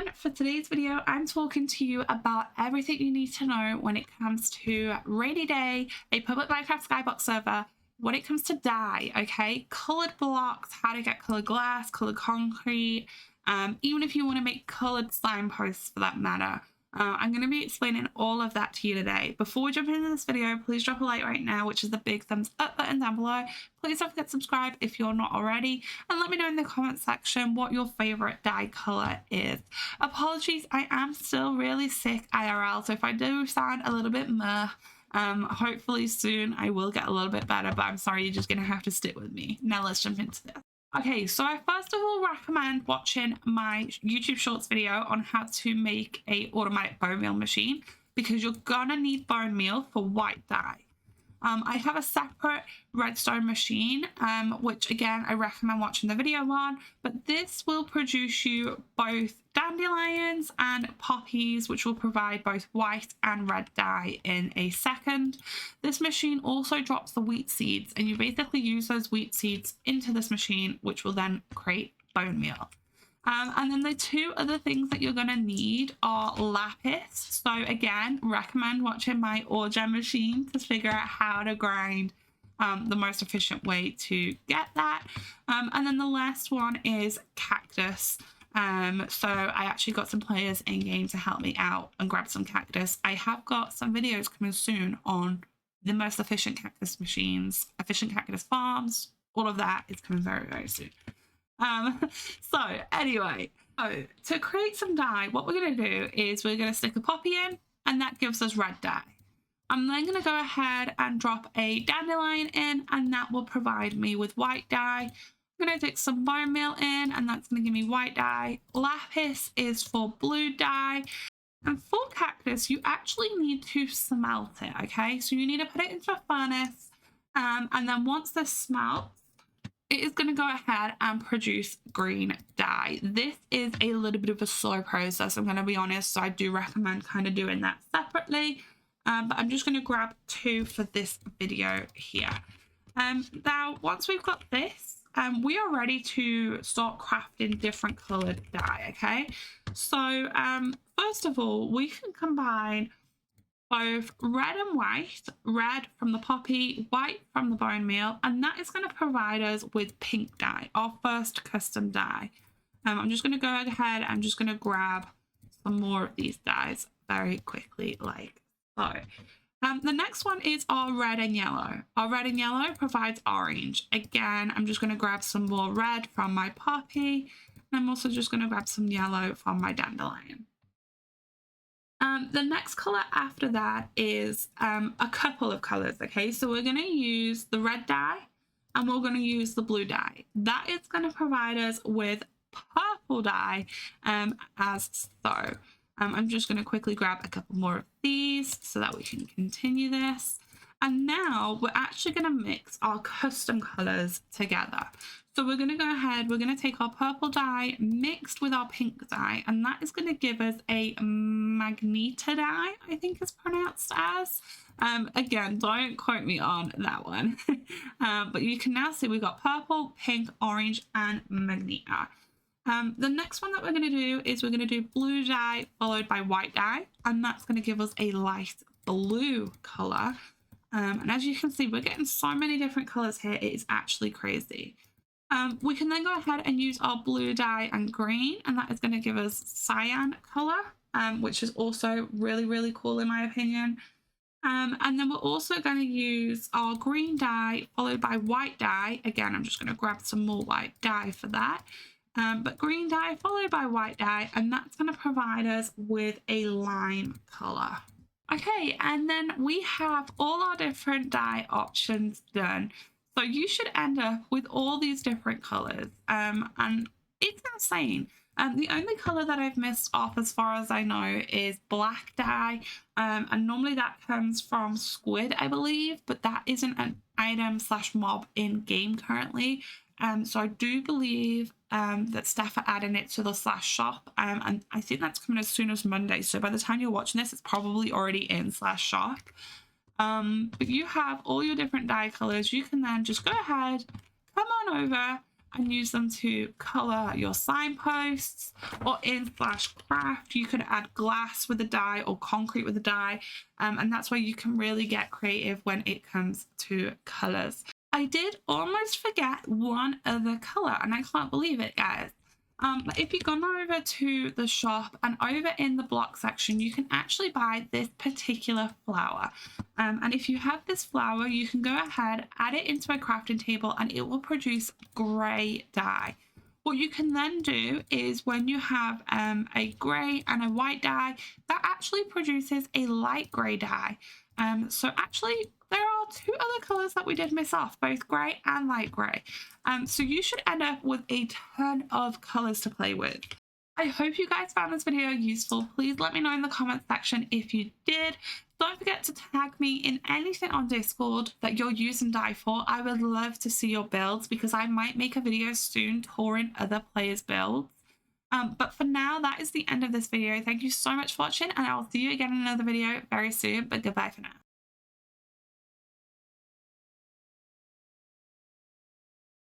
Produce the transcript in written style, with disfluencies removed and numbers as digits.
everyone, for today's video I'm talking to you about everything you need to know when it comes to Rainyday, a public Minecraft Skyblock server, when it comes to dye, okay? Coloured blocks, how to get coloured glass, coloured concrete, even if you want to make coloured signposts for that matter. I'm going to be explaining all of that to you today. Before we jump into this video, please drop a like right now, which is the big thumbs up button down below. Please don't forget to subscribe if you're not already, and let me know in the comment section what your favourite dye colour is. Apologies, I am still really sick IRL, so if I do sound a little bit meh, hopefully soon I will get a little bit better, but I'm sorry, you're just going to have to stick with me. Now let's jump into this. Okay, so I first of all recommend watching my YouTube Shorts video on how to make a automatic bone meal machine, because you're gonna need bone meal for white dye. I have a separate redstone machine, which again I recommend watching the video on, but this will produce you both dandelions and poppies, which will provide both white and red dye in a second. This machine also drops the wheat seeds, and you basically use those wheat seeds into this machine, which will then create bone meal. And then the two other things that you're going to need are lapis. So again, recommend watching my ore gem machine to figure out how to grind the most efficient way to get that. And then the last one is cactus. So I actually got some players in game to help me out and grab some cactus. I have got some videos coming soon on the most efficient cactus machines, efficient cactus farms. All of that is coming very, very soon. So anyway, to create some dye, what we're going to do is we're going to stick a poppy in, and that gives us red dye. I'm then going to go ahead and drop a dandelion in, and that will provide me with white dye. I'm going to stick some bone meal in, and that's going to give me white dye. Lapis is for blue dye. And for cactus, you actually need to smelt it, okay? So you need to put it into a furnace, and then once this smelts, it is going to go ahead and produce green dye. This is a little bit of a slow process, I'm going to be honest, so I do recommend kind of doing that separately. But I'm just going to grab two for this video here. Now, once we've got this, we are ready to start crafting different coloured dye, okay? So, first of all, we can combine both red and white, red from the poppy, white from the bone meal, and that is going to provide us with pink dye, our first custom dye. I'm just going to go ahead, I'm just going to grab some more of these dyes very quickly, like so. The next one is our red and yellow. Our red and yellow provides orange. Again, I'm just going to grab some more red from my poppy, and I'm also just going to grab some yellow from my dandelion. The next colour after that is a couple of colours, okay? So we're going to use the red dye and we're going to use the blue dye. That is going to provide us with purple dye as so. I'm just going to quickly grab a couple more of these so that we can continue this. And now we're actually going to mix our custom colours together. So we're going to go ahead, we're going to take our purple dye mixed with our pink dye, and that is going to give us a magenta dye, I think it's pronounced as. Again, don't quote me on that one. But you can now see we've got purple, pink, orange, and magenta. The next one that we're going to do is we're going to do blue dye followed by white dye, and that's going to give us a light blue colour. And as you can see, we're getting so many different colours here, it is actually crazy. We can then go ahead and use our blue dye and green, and that is going to give us cyan colour, which is also really, really cool in my opinion. And then we're also going to use our green dye followed by white dye. Again, I'm just going to grab some more white dye for that. But green dye followed by white dye, and that's going to provide us with a lime colour. Okay, and then we have all our different dye options done. So you should end up with all these different colours, and it's insane. The only colour that I've missed off as far as I know is black dye, and normally that comes from squid, I believe, but that isn't an item / mob in game currently. So I do believe that staff are adding it to the /shop, and I think that's coming as soon as Monday. So by the time you're watching this, it's probably already in /shop. But you have all your different dye colors. You can then just go ahead, come on over, and use them to color your signposts, or in Flashcraft you could add glass with a dye or concrete with a dye, and that's where you can really get creative when it comes to colors. I did almost forget one other color, and I can't believe it, guys. If you go over to the shop and over in the block section, you can actually buy this particular flower. And if you have this flower, you can go ahead, add it into a crafting table, and it will produce gray dye. What you can then do is when you have a gray and a white dye, that actually produces a light gray dye. So actually there are two other colors that we did miss off, both gray and light gray. So you should end up with a ton of colors to play with. I hope you guys found this video useful. Please let me know in the comment section if you did. Don't forget to tag me in anything on Discord that you're using dye for. I would love to see your builds because I might make a video soon touring other players' builds. But for now, that is the end of this video. Thank you so much for watching, and I will see you again in another video very soon, but goodbye for now.